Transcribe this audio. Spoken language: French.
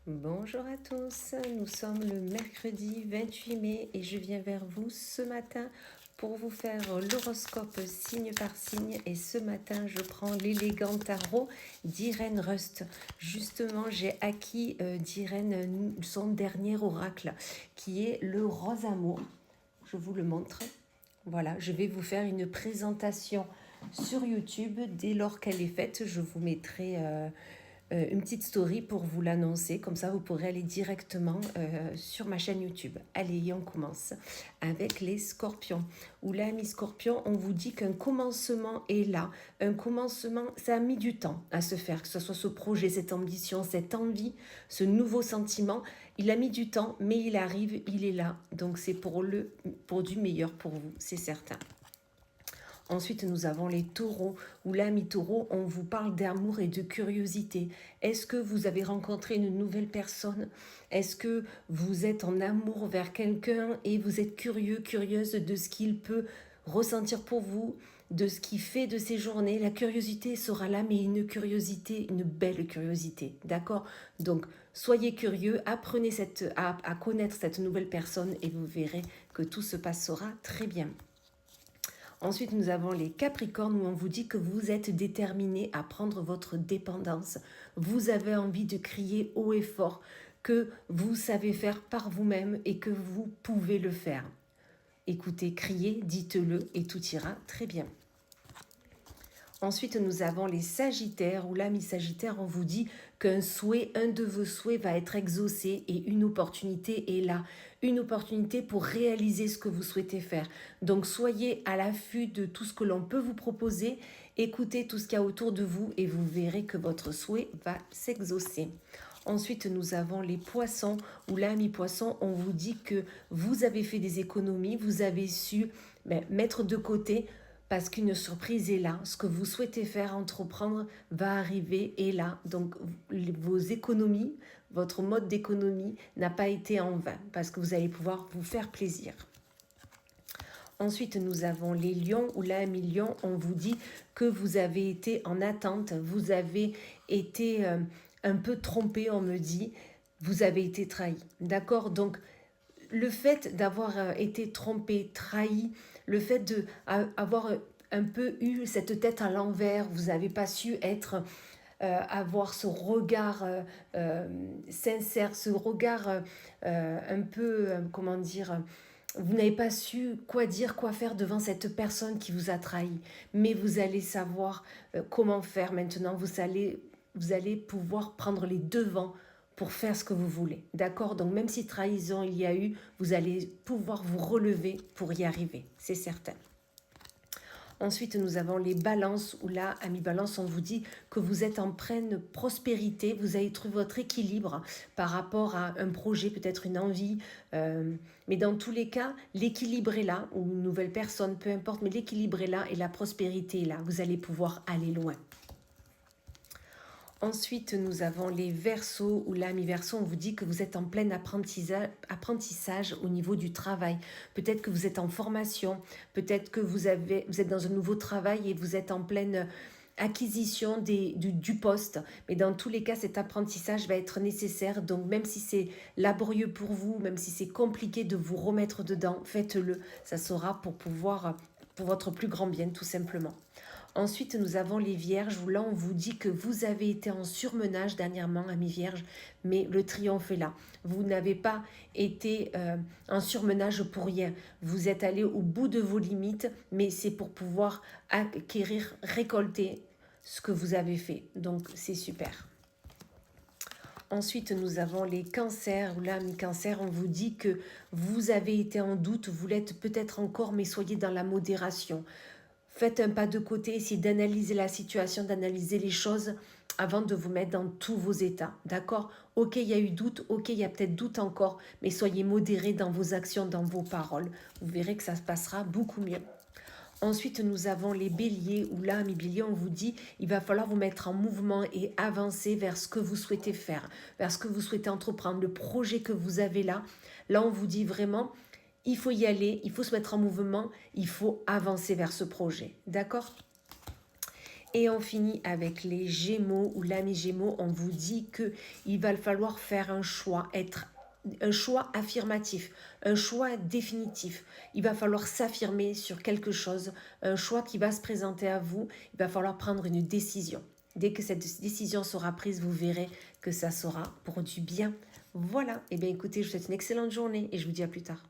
Bonjour à tous, nous sommes le mercredi 28 mai et je viens vers vous ce matin pour vous faire l'horoscope signe par signe. Et ce matin, je prends l'élégant tarot d'Irène Rust. Justement, j'ai acquis d'Irène son dernier oracle qui est le rose amour. Je vous le montre. Voilà, je vais vous faire une présentation sur YouTube. Dès lors qu'elle est faite, je vous mettrai une petite story pour vous l'annoncer. Comme ça, vous pourrez aller directement sur ma chaîne YouTube. Allez, on commence avec les scorpions. Ou là, mes scorpions, on vous dit qu'un commencement est là. Un commencement, ça a mis du temps à se faire, que ce soit ce projet, cette ambition, cette envie, ce nouveau sentiment. Il a mis du temps, mais il arrive, il est là. Donc, c'est pour du meilleur pour vous, c'est certain. Ensuite, nous avons les taureaux, où là, mi-taureau, on vous parle d'amour et de curiosité. Est-ce que vous avez rencontré une nouvelle personne? Est-ce que vous êtes en amour vers quelqu'un et vous êtes curieux, curieuse de ce qu'il peut ressentir pour vous, de ce qu'il fait de ses journées? La curiosité sera là, mais une curiosité, une belle curiosité, d'accord? Donc, soyez curieux, apprenez à connaître cette nouvelle personne et vous verrez que tout se passera très bien. Ensuite, nous avons les Capricornes où on vous dit que vous êtes déterminé à prendre votre dépendance. Vous avez envie de crier haut et fort que vous savez faire par vous-même et que vous pouvez le faire. Écoutez, criez, dites-le et tout ira très bien. Ensuite, nous avons les Sagittaires, où là, mi Sagittaire, on vous dit qu'un souhait, un de vos souhaits va être exaucé et une opportunité est là. Une opportunité pour réaliser ce que vous souhaitez faire. Donc, soyez à l'affût de tout ce que l'on peut vous proposer. Écoutez tout ce qu'il y a autour de vous et vous verrez que votre souhait va s'exaucer. Ensuite, nous avons les poissons, où là, mi-poisson, on vous dit que vous avez fait des économies, vous avez su mettre de côté parce qu'une surprise est là. Ce que vous souhaitez faire, entreprendre, va arriver, est là. Donc, vos économies, votre mode d'économie n'a pas été en vain parce que vous allez pouvoir vous faire plaisir. Ensuite, nous avons les lions, où là, mi lion, on vous dit que vous avez été en attente, vous avez été un peu trompé, on me dit, vous avez été trahi. D'accord? Donc, le fait d'avoir été trompé, trahi, le fait d'avoir un peu eu cette tête à l'envers, vous n'avez pas su avoir ce regard sincère, ce regard un peu, comment dire, vous n'avez pas su quoi dire, quoi faire devant cette personne qui vous a trahi. Mais vous allez savoir comment faire maintenant. Vous allez pouvoir prendre les devants pour faire ce que vous voulez. D'accord? Donc même si trahison il y a eu, vous allez pouvoir vous relever pour y arriver. C'est certain. Ensuite, nous avons les balances, où là, à mi-balance, on vous dit que vous êtes en pleine prospérité, vous avez trouvé votre équilibre par rapport à un projet, peut-être une envie, mais dans tous les cas, l'équilibre est là, ou une nouvelle personne, peu importe, mais l'équilibre est là et la prospérité est là. Vous allez pouvoir aller loin. Ensuite, nous avons les Verseaux, où là, mi-Verseau, on vous dit que vous êtes en plein apprentissage au niveau du travail. Peut-être que vous êtes en formation, peut-être que vous êtes dans un nouveau travail et vous êtes en pleine acquisition du poste. Mais dans tous les cas, cet apprentissage va être nécessaire. Donc, même si c'est laborieux pour vous, même si c'est compliqué de vous remettre dedans, faites-le. Ça sera pour votre plus grand bien, tout simplement. Ensuite, nous avons les vierges, où là, on vous dit que vous avez été en surmenage dernièrement, amis vierges, mais le triomphe est là. Vous n'avez pas été en surmenage pour rien. Vous êtes allé au bout de vos limites, mais c'est pour pouvoir acquérir, récolter ce que vous avez fait. Donc, c'est super. Ensuite, nous avons les cancers, où là, mi-cancer, on vous dit que vous avez été en doute, vous l'êtes peut-être encore, mais soyez dans la modération. Faites un pas de côté, essayez d'analyser la situation, d'analyser les choses avant de vous mettre dans tous vos états. D'accord? Ok, il y a eu doute, ok, il y a peut-être doute encore, mais soyez modérés dans vos actions, dans vos paroles. Vous verrez que ça se passera beaucoup mieux. Ensuite, nous avons les béliers, où là, mes béliers, on vous dit, il va falloir vous mettre en mouvement et avancer vers ce que vous souhaitez faire, vers ce que vous souhaitez entreprendre, le projet que vous avez là. Là, on vous dit vraiment, il faut y aller, il faut se mettre en mouvement, il faut avancer vers ce projet. D'accord? Et on finit avec les Gémeaux ou l'ami Gémeaux. On vous dit qu'il va falloir faire un choix, être un choix affirmatif, un choix définitif. Il va falloir s'affirmer sur quelque chose, un choix qui va se présenter à vous. Il va falloir prendre une décision. Dès que cette décision sera prise, vous verrez que ça sera pour du bien. Voilà. Eh bien, écoutez, je vous souhaite une excellente journée et je vous dis à plus tard.